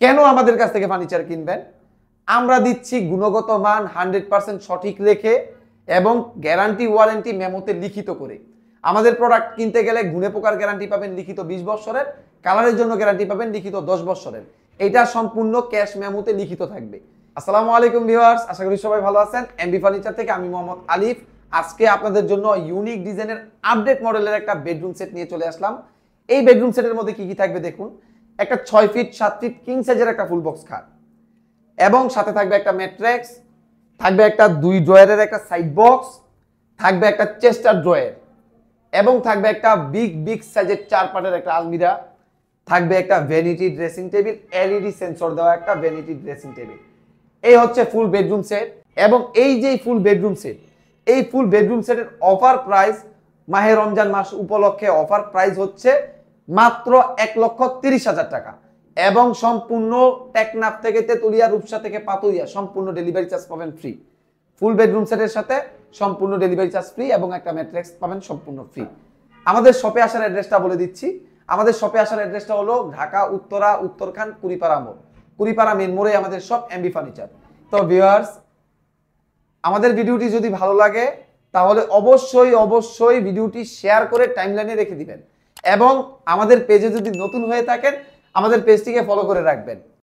কেন আমাদের কাছ থেকে ফার্নিচার কিনবেন? আমরা দিচ্ছি গুণগত মান 100% সঠিক রেখে এবং গ্যারান্টি ওয়ারেন্টি মেমোতে লিখিত করে। আমাদের প্রোডাক্ট কিনতে গেলে গুণে পোকার গ্যারান্টি পাবেন লিখিত 20 বছরের, কালারের জন্য গ্যারান্টি পাবেন লিখিত 10 বছরের। এটা সম্পূর্ণ ক্যাশ মেমোতে লিখিত থাকবে। আসসালামু আলাইকুম ভিউয়ার্স, আশা করি সবাই ভালো আছেন। এমবি ফার্নিচার থেকে আমি মোহাম্মদ আলিফ আজকে আপনাদের জন্য ইউনিক ডিজাইনের আপডেট মডেলের একটা বেডরুম সেট নিয়ে চলে আসলাম। এই বেডরুম সেটের মধ্যে কি কি থাকবে দেখুন। একটা 6 ফিট 7 ফিট কিং সাইজের একটা ফুল বক্স খাট এবং সাথে থাকবে একটা ম্যাট্রেক্স, থাকবে একটা 2 ড্রয়ারের একটা সাইড বক্স, থাকবে একটা চেস্টার ড্রয়ার এবং থাকবে একটা বিগ সাইজের 4 পাটের একটা আলমিরা, থাকবে একটা vanity dressing table, LED sensor দেওয়া একটা ভ্যানিটি ড্রেসিং টেবিল। এই হচ্ছে ফুল বেডরুম সেট। এবং এই যে ফুল বেডরুম সেট, এই ফুল বেডরুম সেটের অফার প্রাইস মাহে রমজান মাস উপলক্ষে অফার প্রাইস হচ্ছে মাত্র 1,30,000 টাকা এবং সম্পূর্ণ টেকনাফ থেকে তেতুলিয়া, রূপসা থেকে পাতুইয়া সম্পূর্ণ ডেলিভারি চার্জ পাবেন ফ্রি। ফুল বেডরুম সেটের সাথে সম্পূর্ণ ডেলিভারি চার্জ ফ্রি এবং একটা ম্যাট্রেক্স পাবেন সম্পূর্ণ ফ্রি। আমাদের শপে আসার অ্যাড্রেসটা বলে দিচ্ছি। আমাদের শপে আসার অ্যাড্রেসটা হলো ঢাকা উত্তরা উত্তরখান কুড়িপাড়া মোড়, কুড়িপাড়া মেন মোড়ে আমাদের শপ এমবি ফার্নিচার। তো ভিউয়ার্স, আমাদের ভিডিওটি যদি ভালো লাগে তাহলে অবশ্যই ভিডিওটি শেয়ার করে টাইমলাইনে রেখে দিবেন এবং আমাদের পেজে যদি নতুন হয়ে থাকেন আমাদের পেজটিকে ফলো করে রাখবেন।